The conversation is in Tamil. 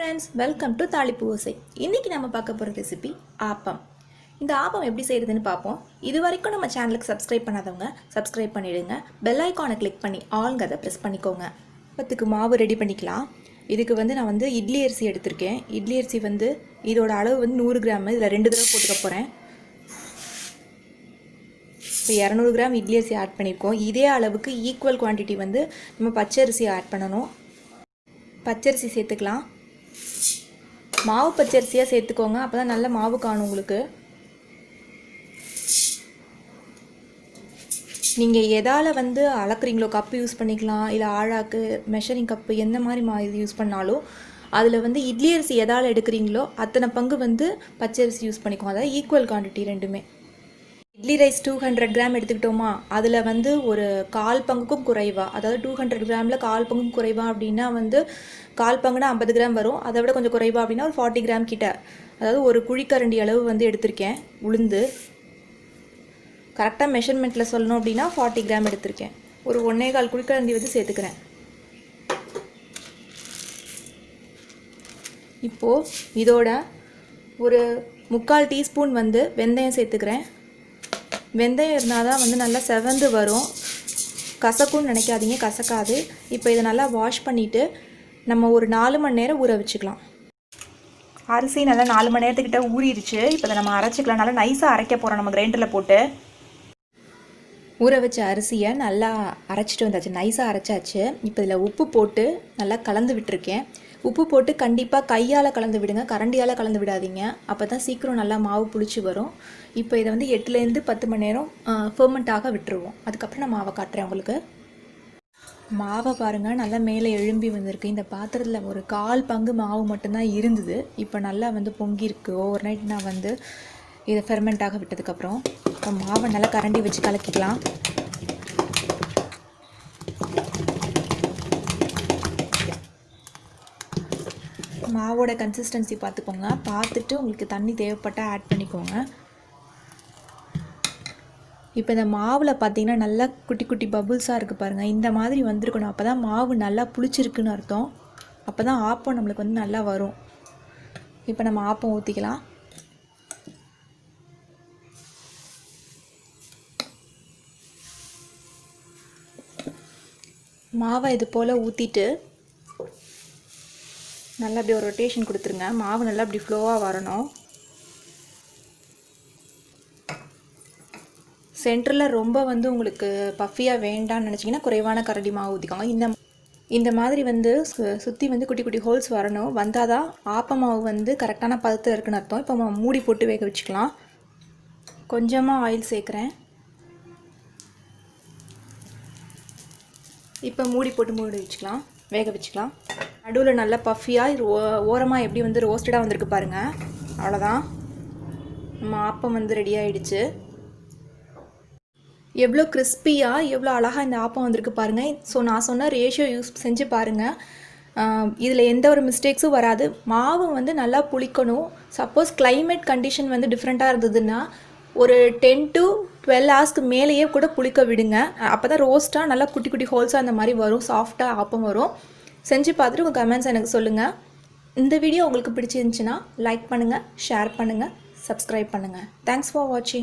ஃப்ரெண்ட்ஸ், வெல்கம் டு தாளிப்பு ஓசை. இன்றைக்கி நம்ம பார்க்க போகிற ரெசிபி ஆப்பம். இந்த ஆப்பம் எப்படி செய்கிறதுன்னு பார்ப்போம். இது வரைக்கும் நம்ம சேனலுக்கு சப்ஸ்கிரைப் பண்ணாதவங்க சப்ஸ்கிரைப் பண்ணிவிடுங்க. பெல் ஐக்கானை கிளிக் பண்ணி ஆல்ங்கிறத ப்ரெஸ் பண்ணிக்கோங்க. ஆப்பத்துக்கு மாவு ரெடி பண்ணிக்கலாம். இதுக்கு நான் இட்லி அரிசி எடுத்திருக்கேன். இட்லி அரிசி இதோட அளவு 100 கிராம். இதில் 2 தடவை போட்டுக்க போகிறேன். இப்போ 200 கிராம் இட்லி அரிசி ஆட் பண்ணியிருக்கோம். இதே அளவுக்கு ஈக்குவல் குவான்டிட்டி நம்ம பச்சரிசி ஆட் பண்ணணும். பச்சரிசி சேர்த்துக்கலாம். மாவு பச்சரிசியாக சேர்த்துக்கோங்க, அப்போ தான் நல்ல மாவு காணும் உங்களுக்கு. நீங்கள் எதால் அளக்குறீங்களோ கப்பு யூஸ் பண்ணிக்கலாம், இல்லை ஆழாக்கு மெஷரிங் கப்பு எந்த மாதிரி இது யூஸ் பண்ணாலும் அதில் இட்லி அரிசி எதால் எடுக்கிறீங்களோ அத்தனை பங்கு பச்சரிசி யூஸ் பண்ணிக்கோங்க. அதாவது ஈக்குவல் குவான்டிட்டி ரெண்டுமே. இட்லி ரைஸ் 200 கிராம் எடுத்துக்கிட்டோமா, அதில் ஒரு 1/4 பங்குக்கும் குறைவா, அதாவது 200 கிராமில் 1/4 பங்குக்கும் குறைவா அப்படின்னா 1/4 பங்குனா 50 கிராம் வரும். அதை விட கொஞ்சம் குறைவா அப்படின்னா ஒரு 40 கிராம் கிட்ட, அதாவது ஒரு குழிக்கரண்டி அளவு எடுத்திருக்கேன். உளுந்து கரெக்டாக மெஷர்மெண்ட்டில் சொல்லணும் அப்படின்னா 40 கிராம் எடுத்திருக்கேன். ஒரு 1.25 குழிக்கரண்டி சேர்த்துக்கிறேன். இப்போது இதோட ஒரு 3/4 டீஸ்பூன் வெந்தயம் சேர்த்துக்கிறேன். வெந்தயம் இருந்தால் தான் நல்லா செவந்து வரும். கசக்குன்னு நினைக்காதீங்க, கசக்காது. இப்போ இதை நல்லா வாஷ் பண்ணிவிட்டு நம்ம ஒரு 4 மணி நேரம் ஊற வச்சுக்கலாம். அரிசி நல்லா 4 மணி நேரத்துக்கிட்ட ஊறிடுச்சு. இப்போ இதை நம்ம அரைச்சிக்கலாம். நல்லா நைஸாக அரைக்க போகிறோம் நம்ம கிரைண்டரில் போட்டு. ஊற வச்ச அரிசியை நல்லா அரைச்சிட்டு வந்தாச்சு, நைஸாக அரைச்சாச்சு. இப்போ இதில் உப்பு போட்டு நல்லா கலந்து விட்டுருக்கேன். உப்பு போட்டு கண்டிப்பாக கையால் கலந்து விடுங்க, கரண்டியால் கலந்து விடாதீங்க. அப்போ தான் சீக்கிரம் நல்லா மாவு புளிச்சு வரும். இப்போ இதை 8லேருந்து 10 மணி நேரம் ஃபெர்மெண்ட் ஆக விட்டுருவோம். அதுக்கப்புறம் நான் மாவை காட்டுறேன் உங்களுக்கு. மாவை பாருங்கள், நல்லா மேலே எழும்பி வந்திருக்கு. இந்த பாத்திரத்தில் ஒரு 1/4 பங்கு மாவு மட்டும்தான் இருந்தது. இப்போ நல்லா பொங்கியிருக்கு. ஓவர் நைட் நான் இதை ஃபெர்மெண்ட் ஆக விட்டதுக்கப்புறம் இப்போ மாவை நல்லா கரண்டி வச்சு கலக்கிக்கலாம். மாவோட கன்சிஸ்டன்சி பார்த்துக்கோங்க. பார்த்துட்டு உங்களுக்கு தண்ணி தேவைப்பட்டால் ஆட் பண்ணிக்கோங்க. இப்போ இந்த மாவில் பார்த்தீங்கன்னா நல்லா குட்டி குட்டி பபுள்ஸாக இருக்குது பாருங்கள். இந்த மாதிரி வந்திருக்கணும். அப்போ தான் மாவு நல்லா புளிச்சிருக்குன்னு அர்த்தம். அப்போ தான் ஆப்பம் நம்மளுக்கு நல்லா வரும். இப்போ நம்ம ஆப்பம் ஊற்றிக்கலாம். மாவை இது போல் ஊற்றிட்டு நல்லா அப்படி ஒரு ரொட்டேஷன் கொடுத்துருங்க. மாவு நல்லா அப்படி ஃப்ளோவாக வரணும். சென்டரில் ரொம்ப உங்களுக்கு பஃபியாக வேண்டான்னு நினச்சிங்கன்னா குறைவான கரண்டி மாவு ஊற்றிக்கோங்க. இந்த மாதிரி சுற்றி குட்டி குட்டி ஹோல்ஸ் வரணும். வந்தால் தான் ஆப்ப மாவு கரெக்டான பதத்தில் இருக்குன்னு அர்த்தம். இப்போ மூடி போட்டு வேக வச்சுக்கலாம். கொஞ்சமாக ஆயில் சேர்க்குறேன். இப்போ மூடி போட்டு வச்சுக்கலாம், வேக வச்சுக்கலாம். நடுவில் நல்லா பஃபியாக ஓரமாக எப்படி ரோஸ்டடாக வந்திருக்கு பாருங்கள். அவ்வளோதான், நம்ம ஆப்பம் ரெடி ஆகிடுச்சு. எவ்வளோ கிறிஸ்பியாக எவ்வளோ அழகாக இந்த ஆப்பம் வந்திருக்கு பாருங்கள். ஸோ நான் சொன்ன ரேஷியோ யூஸ் செஞ்சு பாருங்கள். இதில் எந்த ஒரு மிஸ்டேக்ஸும் வராது. மாவு நல்லா புளிக்கணும். சப்போஸ் கிளைமேட் கண்டிஷன் டிஃப்ரெண்ட்டாக இருந்ததுன்னா ஒரு 10 to 12 ஹவர்ஸ்க்கு மேலேயே கூட புளிக்க விடுங்க. அப்போ தான் ரோஸ்ட்டாக நல்லா குட்டி குட்டி ஹோல்ஸாக அந்த மாதிரி வரும், சாஃப்டாக ஆப்பம் வரும். செஞ்சு பார்த்துட்டு உங்கள் கமெண்ட்ஸ் எனக்கு சொல்லுங்கள். இந்த வீடியோ உங்களுக்கு பிடிச்சிருந்துச்சுன்னா லைக் பண்ணுங்கள், ஷேர் பண்ணுங்கள், சப்ஸ்கிரைப் பண்ணுங்கள். தேங்க்ஸ் ஃபார் வாட்சிங்.